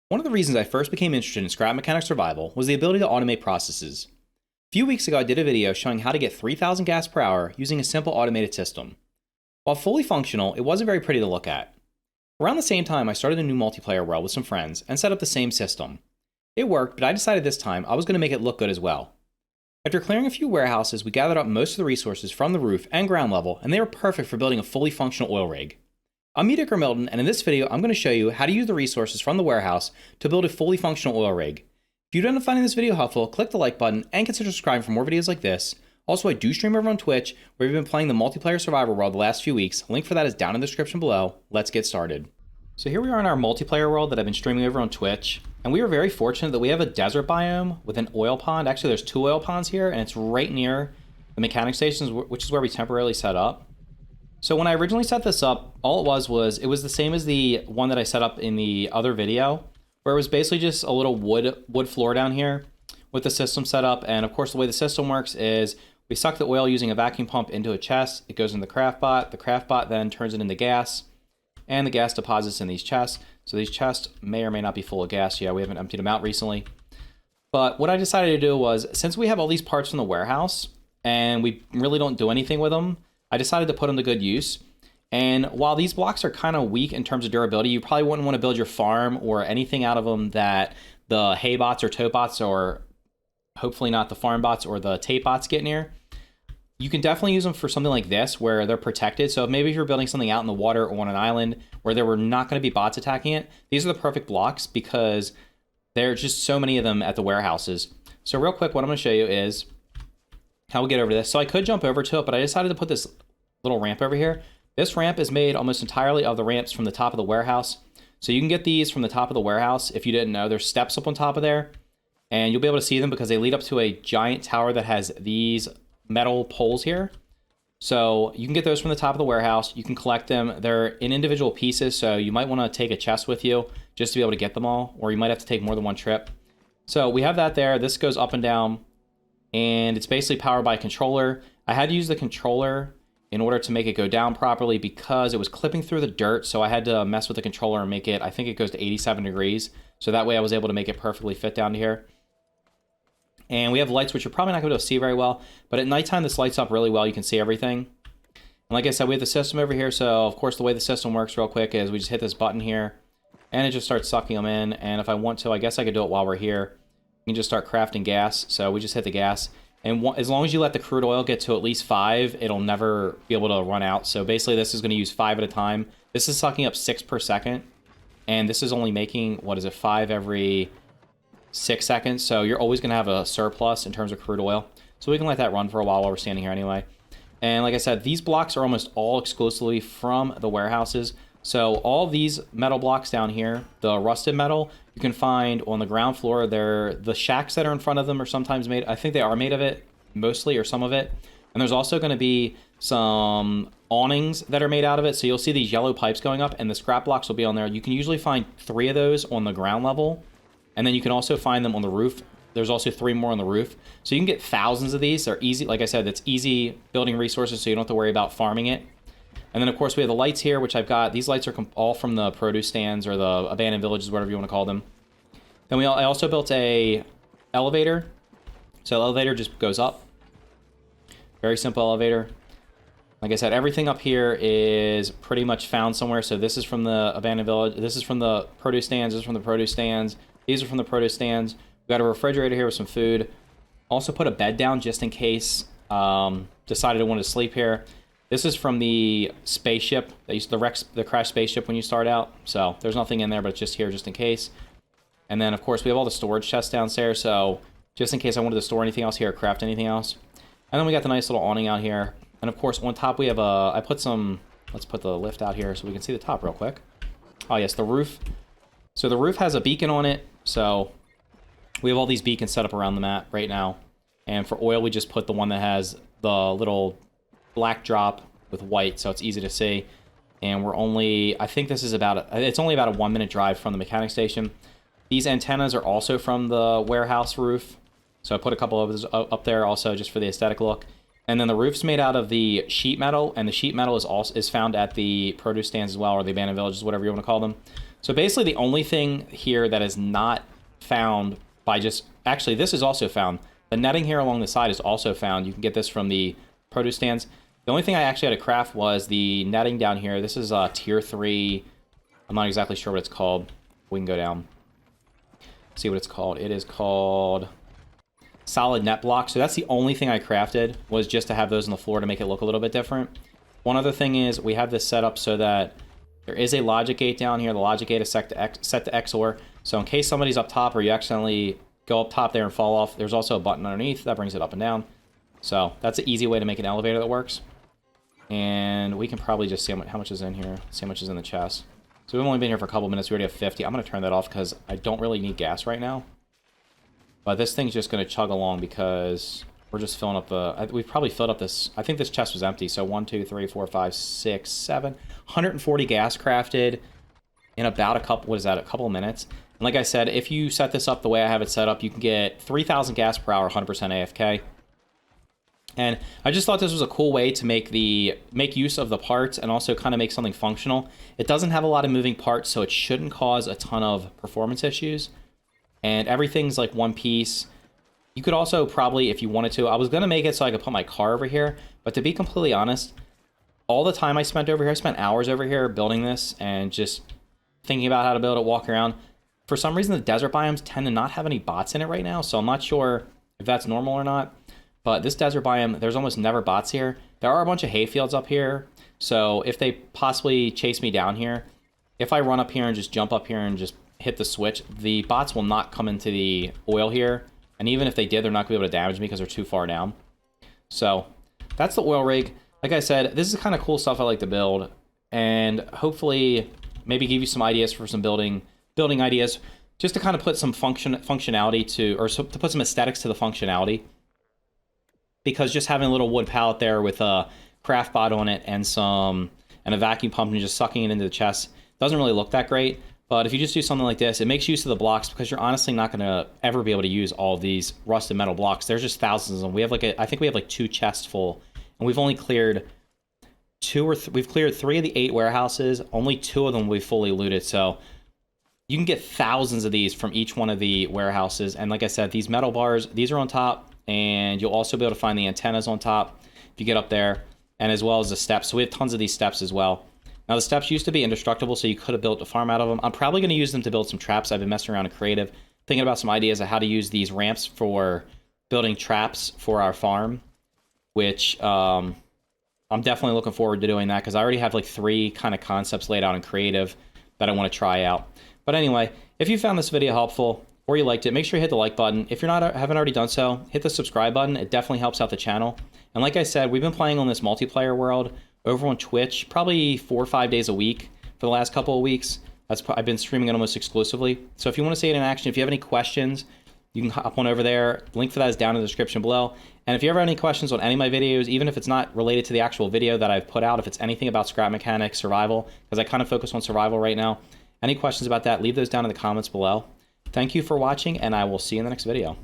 One of the reasons I first became interested in scrap mechanic survival was the ability to automate processes. A few weeks ago, I did a video showing how to get 3,000 gas per hour using a simple automated system. While fully functional, it wasn't very pretty to look at. Around the same time, I started a new multiplayer world with some friends and set up the same system. It worked, but I decided this time I was going to make it look good as well. After clearing a few warehouses, we gathered up most of the resources from the roof and ground level, and they were perfect for building a fully functional oil rig. I'm Medeker Milton, and in this video, I'm going to show you how to use the resources from the warehouse to build a fully functional oil rig. If you end up finding this video helpful, click the like button and consider subscribing for more videos like this. Also, I do stream over on Twitch, where we've been playing the multiplayer survivor world the last few weeks. Link for that is down in the description below. Let's get started. So here we are in our multiplayer world that I've been streaming over on Twitch, and we are very fortunate that we have a desert biome with an oil pond. Actually, there's 2 oil ponds here, and it's right near the mechanic stations, which is where we temporarily set up. So when I originally set this up, all it was the same as the one that I set up in the other video, where it was basically just a little wood floor down here with the system set up. And of course, the way the system works is we suck the oil using a vacuum pump into a chest. It goes in the craft bot. The craft bot then turns it into gas, and the gas deposits in these chests. So these chests may or may not be full of gas. Yeah, we haven't emptied them out recently. But what I decided to do was, since we have all these parts from the warehouse and we really don't do anything with them, I decided to put them to good use. And while these blocks are kind of weak in terms of durability, you probably wouldn't want to build your farm or anything out of them that the hay bots or tote bots, or hopefully not the farm bots or the tape bots, get near. You can definitely use them for something like this where they're protected. So maybe if you're building something out in the water or on an island where there were not going to be bots attacking it, these are the perfect blocks because there are just so many of them at the warehouses. So real quick, what I'm going to show you is how we get over this. So I could jump over to it, but I decided to put this little ramp over here. This ramp is made almost entirely of the ramps from the top of the warehouse. So you can get these from the top of the warehouse. If you didn't know, there's steps up on top of there, and you'll be able to see them because they lead up to a giant tower that has these metal poles here. So you can get those from the top of the warehouse. You can collect them. They're in individual pieces, so you might want to take a chest with you just to be able to get them all, or you might have to take more than one trip. So we have that there. This goes up and down, and it's basically powered by a controller. I had to use the controller in order to make it go down properly because it was clipping through the dirt, so I had to mess with the controller and make it, I think it goes to 87 degrees, so that way I was able to make it perfectly fit down to here. And we have lights, which you're probably not going to be able to see very well, but at nighttime this lights up really well. You can see everything. And like I said, we have the system over here, so of course the way the system works real quick is we just hit this button here, and it just starts sucking them in, and if I want to, I guess I could do it while we're here. You can just start crafting gas, so we just hit the gas. And as long as you let the crude oil get to at least 5, it'll never be able to run out. So basically this is going to use 5 at a time. This is sucking up 6 per second. And this is only making, 5 every 6 seconds. So you're always going to have a surplus in terms of crude oil. So we can let that run for a while we're standing here anyway. And like I said, these blocks are almost all exclusively from the warehouses. So all these metal blocks down here, the rusted metal, you can find on the ground floor. The shacks that are in front of them are sometimes made, I think they are made of it, mostly, or some of it. And there's also going to be some awnings that are made out of it. So you'll see these yellow pipes going up, and the scrap blocks will be on there. You can usually find 3 of those on the ground level, and then you can also find them on the roof. There's also 3 more on the roof. So you can get thousands of these. They're easy. Like I said, it's easy building resources, so you don't have to worry about farming it. And then, of course, we have the lights here, which I've got. These lights are all from the produce stands or the abandoned villages, whatever you want to call them. Then I also built a elevator. So the elevator just goes up. Very simple elevator. Like I said, everything up here is pretty much found somewhere. So this is from the abandoned village. This is from the produce stands. This is from the produce stands. These are from the produce stands. We got a refrigerator here with some food. Also put a bed down just in case. Decided I wanted to sleep here. This is from the spaceship, the crashed spaceship when you start out. So there's nothing in there, but it's just here just in case. And then, of course, we have all the storage chests downstairs. So just in case I wanted to store anything else here, craft anything else. And then we got the nice little awning out here. And of course, on top we have let's put the lift out here so we can see the top real quick. Oh yes, the roof. So the roof has a beacon on it. So we have all these beacons set up around the map right now. And for oil, we just put the one that has the little black drop with white, so it's easy to see. And we're only, I think this is it's only about a 1-minute drive from the mechanic station. These antennas are also from the warehouse roof, so I put a couple of those up there also just for the aesthetic look. And then the roof's made out of the sheet metal, and the sheet metal is found at the produce stands as well, or the abandoned villages, whatever you want to call them. So basically the only thing here that is not found by just, actually this is also found. The netting here along the side is also found. You can get this from the produce stands. The only thing I actually had to craft was the netting down here. This is tier 3. I'm not exactly sure what it's called. We can go down. See what it's called. It is called solid net block. So that's the only thing I crafted, was just to have those on the floor to make it look a little bit different. One other thing is we have this set up so that there is a logic gate down here. The logic gate is set to XOR. So in case somebody's up top or you accidentally go up top there and fall off, there's also a button underneath that brings it up and down. So that's an easy way to make an elevator that works. And we can probably just see how much is in here. See how much is in the chest. So we've only been here for a couple minutes. We already have 50. I'm going to turn that off because I don't really need gas right now. But this thing's just going to chug along because we're just filling up the... We've probably filled up this... I think this chest was empty. So 1, 2, 3, 4, 5, 6, 7... 140 gas crafted in about a couple... What is that? A couple of minutes. And like I said, if you set this up the way I have it set up, you can get 3,000 gas per hour, 100% AFK. And I just thought this was a cool way to make use of the parts and also kind of make something functional. It doesn't have a lot of moving parts, so it shouldn't cause a ton of performance issues. And everything's like one piece. You could also probably, if you wanted to, I was going to make it so I could put my car over here. But to be completely honest, all the time I spent over here, I spent hours over here building this and just thinking about how to build it, walk around. For some reason, the desert biomes tend to not have any bots in it right now, so I'm not sure if that's normal or not. But this desert biome, there's almost never bots here. There are a bunch of hayfields up here, so if they possibly chase me down here, if I run up here and just jump up here and just hit the switch, the bots will not come into the oil here. And even if they did, they're not going to be able to damage me because they're too far down. So that's the oil rig. Like I said, this is the kind of cool stuff I like to build. And hopefully maybe give you some ideas for some building ideas, just to kind of put some functionality to, or to put some aesthetics to the functionality. Because just having a little wood pallet there with a craft bot on it and a vacuum pump and just sucking it into the chest doesn't really look that great. But if you just do something like this, it makes use of the blocks, because you're honestly not going to ever be able to use all of these rusted metal blocks. There's just thousands of them. We have I think we have like 2 chests full, and we've only cleared we've cleared 3 of the 8 warehouses. Only 2 of them we've fully looted. So you can get thousands of these from each one of the warehouses. And like I said, these metal bars, these are on top, and you'll also be able to find the antennas on top if you get up there, and as well as the steps. So we have tons of these steps as well. Now, the steps used to be indestructible, so you could have built a farm out of them. I'm probably going to use them to build some traps. I've been messing around in creative, thinking about some ideas of how to use these ramps for building traps for our farm, which I'm definitely looking forward to doing that, because I already have like 3 kind of concepts laid out in creative that I want to try out. But anyway, if you found this video helpful or you liked it, make sure you hit the like button. If haven't already done so, hit the subscribe button. It definitely helps out the channel. And like I said, we've been playing on this multiplayer world over on Twitch, probably 4 or 5 days a week for the last couple of weeks. I've been streaming it almost exclusively. So if you want to see it in action, if you have any questions, you can hop on over there. Link for that is down in the description below. And if you ever have any questions on any of my videos, even if it's not related to the actual video that I've put out, if it's anything about scrap mechanics, survival, because I kind of focus on survival right now, any questions about that, leave those down in the comments below. Thank you for watching, and I will see you in the next video.